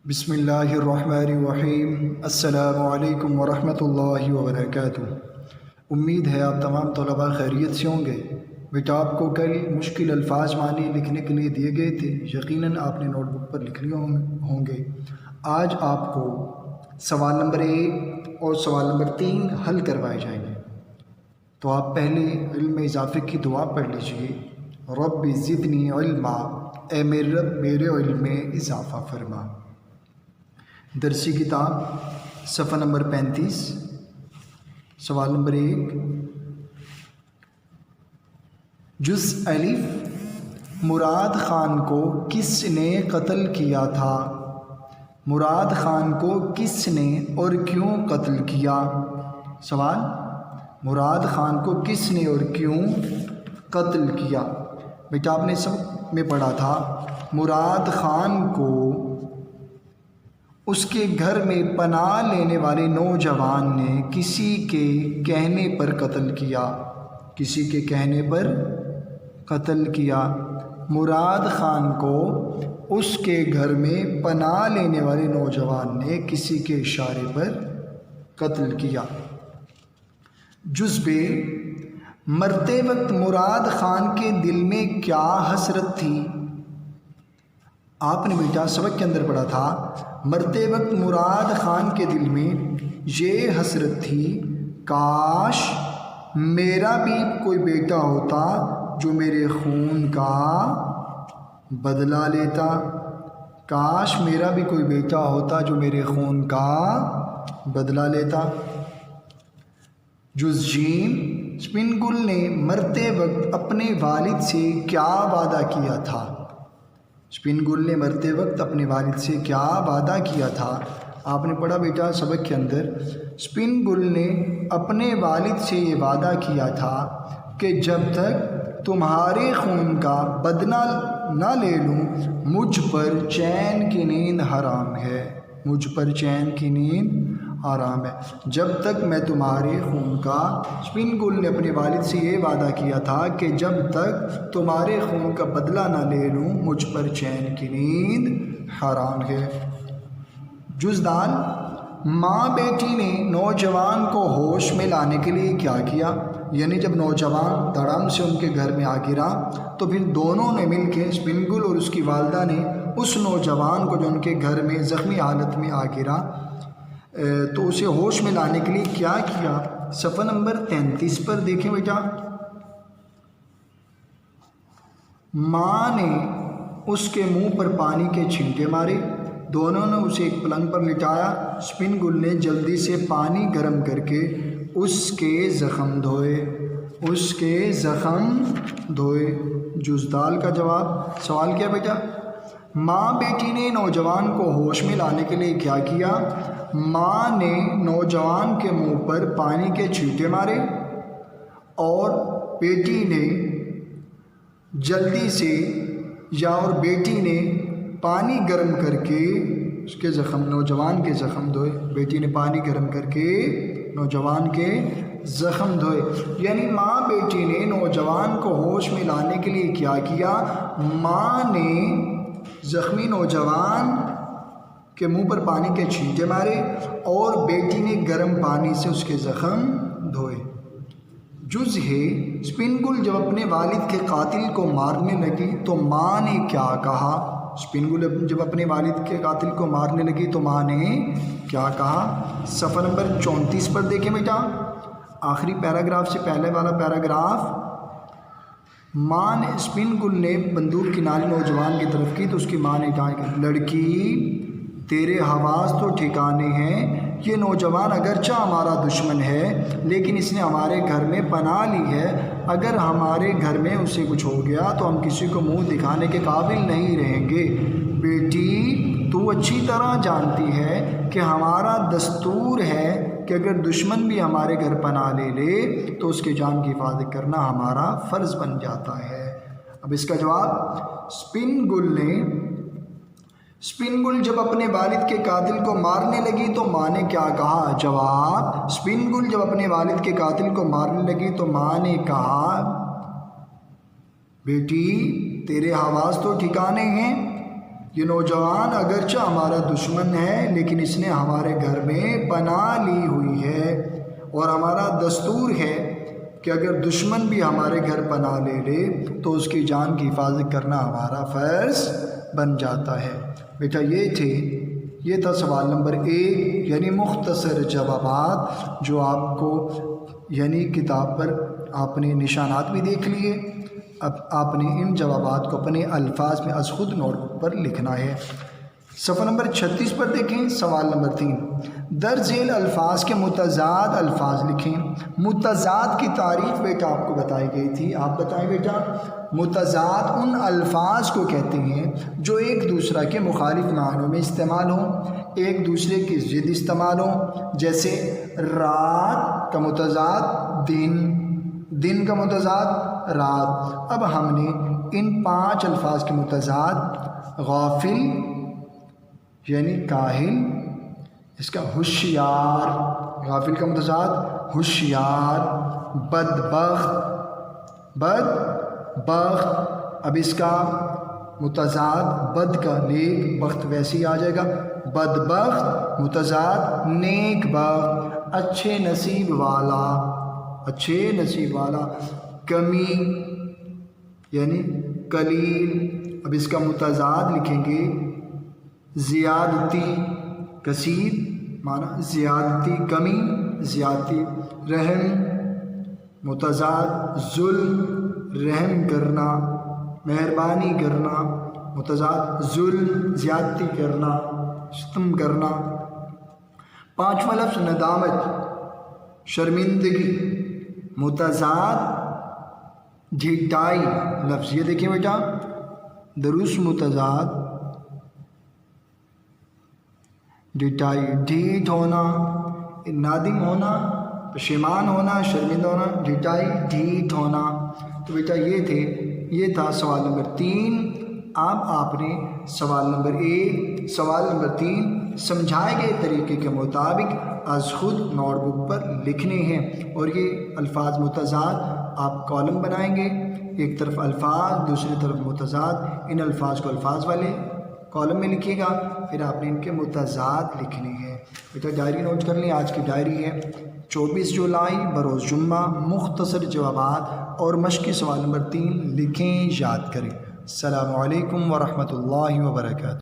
بسم اللہ الرحمن الرحیم۔ السلام علیکم ورحمۃ اللہ وبرکاتہ۔ امید ہے آپ تمام طلباء خیریت سے ہوں گے۔ بیٹا آپ کو کل مشکل الفاظ معنی لکھنے کے لیے دیے گئے تھے، یقیناً آپ نے نوٹ بک پر لکھ لیے ہوں گے۔ آج آپ کو سوال نمبر 1 اور سوال نمبر 3 حل کروائے جائیں گے۔ تو آپ پہلے علم اضافے کی دعا پڑھ لیجئے، رب زدنی علما، اے میرے رب میرے علم میں اضافہ فرما۔ درسی کتاب صفحہ نمبر 35، سوال نمبر 1، جز الف، مراد خان کو کس نے قتل کیا تھا؟ مراد خان کو کس نے اور کیوں قتل کیا؟ سوال، مراد خان کو کس نے اور کیوں قتل کیا؟ بیٹا آپ نے سب میں پڑھا تھا، مراد خان کو اس کے گھر میں پناہ لینے والے نوجوان نے کسی کے کہنے پر قتل کیا۔ کسی کے کہنے پر قتل کیا۔ مراد خان کو اس کے گھر میں پناہ لینے والے نوجوان نے کسی کے اشارے پر قتل کیا۔ جز ب، مرتے وقت مراد خان کے دل میں کیا حسرت تھی؟ آپ نے بیٹا سبق کے اندر پڑھا تھا، مرتے وقت مراد خان کے دل میں یہ حسرت تھی، کاش میرا بھی کوئی بیٹا ہوتا جو میرے خون کا بدلہ لیتا۔ کاش میرا بھی کوئی بیٹا ہوتا جو میرے خون کا بدلہ لیتا۔ جز جیم، سپن گل نے مرتے وقت اپنے والد سے کیا وعدہ کیا تھا؟ سپن گل نے مرتے وقت اپنے والد سے کیا وعدہ کیا تھا؟ آپ نے پڑھا بیٹا سبق کے اندر، سپن گل نے اپنے والد سے یہ وعدہ کیا تھا کہ جب تک تمہارے خون کا بدلہ نہ لے لوں مجھ پر چین کی نیند حرام ہے۔ مجھ پر چین کی نیند حرام ہے۔ جب تک میں تمہارے خون کا، سپن گل نے اپنے والد سے یہ وعدہ کیا تھا کہ جب تک تمہارے خون کا بدلہ نہ لے لوں مجھ پر چین کی نیند حرام ہے۔ جز دال، ماں بیٹی نے نوجوان کو ہوش میں لانے کے لیے کیا کیا؟ یعنی جب نوجوان دڑم سے ان کے گھر میں آ گرا تو پھر دونوں نے مل کے، سپن گل اور اس کی والدہ نے اس نوجوان کو جو ان کے گھر میں زخمی حالت میں آ گرا تو اسے ہوش میں لانے کے لیے کیا کیا؟ صفحہ نمبر 33 پر دیکھیں بیٹا، ماں نے اس کے منہ پر پانی کے چھینٹے مارے، دونوں نے اسے ایک پلنگ پر لٹایا، سپن گل نے جلدی سے پانی گرم کر کے اس کے زخم دھوئے۔ اس کے زخم دھوئے۔ جز دال کا جواب۔ سوال کیا بیٹا؟ ماں بیٹی نے نوجوان کو ہوش میں لانے کے لیے کیا کیا؟ ماں نے نوجوان کے منہ پر پانی کے چھینٹے مارے اور بیٹی نے جلدی سے اور بیٹی نے پانی گرم کر کے اس کے زخم، نوجوان کے زخم دھوئے۔ بیٹی نے پانی گرم کر کے نوجوان کے زخم دھوئے۔ یعنی ماں بیٹی نے نوجوان کو ہوش میں لانے کے لیے کیا کیا؟ ماں نے زخمی نوجوان کے منہ پر پانی کے چھینٹے مارے اور بیٹی نے گرم پانی سے اس کے زخم دھوئے۔ جز ہے، سپن گل جب اپنے والد کے قاتل کو مارنے لگی تو ماں نے کیا کہا؟ سپن گل جب اپنے والد کے قاتل کو مارنے لگی تو ماں نے کیا کہا؟ صفحہ نمبر 34 پر دیکھیں بیٹا، آخری پیراگراف سے پہلے والا پیراگراف، ماں نے، سپن گل نے بندوق کی نالی نوجوان کی طرف کی تو اس کی ماں نے کہا کہ لڑکی تیرے حواس تو ٹھکانے ہیں، یہ نوجوان اگرچہ ہمارا دشمن ہے لیکن اس نے ہمارے گھر میں پناہ لی ہے، اگر ہمارے گھر میں اسے کچھ ہو گیا تو ہم کسی کو منہ دکھانے کے قابل نہیں رہیں گے۔ بیٹی تو اچھی طرح جانتی ہے کہ ہمارا دستور ہے کہ اگر دشمن بھی ہمارے گھر پناہ لے لے تو اس کے جان کی حفاظت کرنا ہمارا فرض بن جاتا ہے۔ اب اس کا جواب، سپن گل جب اپنے والد کے قاتل کو مارنے لگی تو ماں نے کیا کہا؟ جواب، سپن گل جب اپنے والد کے قاتل کو مارنے لگی تو ماں نے کہا، بیٹی تیرے حواس تو ٹھکانے ہیں، یہ نوجوان اگرچہ ہمارا دشمن ہے لیکن اس نے ہمارے گھر میں پناہ لی ہوئی ہے، اور ہمارا دستور ہے کہ اگر دشمن بھی ہمارے گھر پناہ لے لے تو اس کی جان کی حفاظت کرنا ہمارا فرض بن جاتا ہے۔ بیٹا یہ تھا سوال نمبر 1، یعنی مختصر جوابات جو آپ کو یعنی کتاب پر آپ نے نشانات بھی دیکھ لیے۔ اب آپ نے ان جوابات کو اپنے الفاظ میں از خود نوٹ بک پر لکھنا ہے۔ صفحہ نمبر 36 پر دیکھیں سوال نمبر 3، درج ذیل الفاظ کے متضاد الفاظ لکھیں۔ متضاد کی تعریف بیٹا آپ کو بتائی گئی تھی، آپ بتائیں بیٹا۔ متضاد ان الفاظ کو کہتے ہیں جو ایک دوسرے کے مخالف معنوں میں استعمال ہوں، ایک دوسرے کی ضد استعمال ہوں، جیسے رات کا متضاد دن کا متضاد رات۔ اب ہم نے ان 5 الفاظ کے متضاد غافل یعنی کاہل، اس کا ہوشیار، غافل کا متضاد ہوشیار، بدبخت، اب اس کا متضاد بد کا نیک، بخت ویسے ہی آ جائے گا، بدبخت متضاد نیک بخت، اچھے نصیب والا، کمی یعنی قلیل، اب اس کا متضاد لکھیں گے زیادتی، کثیر معنی زیادتی، کمی زیادتی، رحم متضاد ظلم، رحم کرنا مہربانی کرنا، متضاد ظلم زیادتی کرنا، ستم کرنا۔ 5واں لفظ ندامت شرمندگی، متضاد ڈھٹائی لفظ، یہ دیکھیں بیٹا، درست متضاد ڈھٹائی، ڈھیٹ ہونا، نادم ہونا، پشیمان ہونا، شرمندہ ہونا، ڈھٹائی ڈھیٹ ہونا۔ تو بیٹا یہ تھا سوال نمبر 3۔ اب آپ نے سوال نمبر 1، سوال نمبر 3 سمجھائے گئے طریقے کے مطابق از خود نوٹ بک پر لکھنے ہیں، اور یہ الفاظ متضاد آپ کالم بنائیں گے، ایک طرف الفاظ دوسری طرف متضاد، ان الفاظ کو الفاظ والے کالم میں لکھیے گا، پھر آپ نے ان کے متضاد لکھنے ہیں۔ بیٹا ڈائری نوٹ کر لیں، آج کی ڈائری ہے 24 جولائی بروز جمعہ، مختصر جوابات اور مشقی سوال نمبر 3 لکھیں، یاد کریں۔ السلام علیکم ورحمۃ اللہ وبرکاتہ۔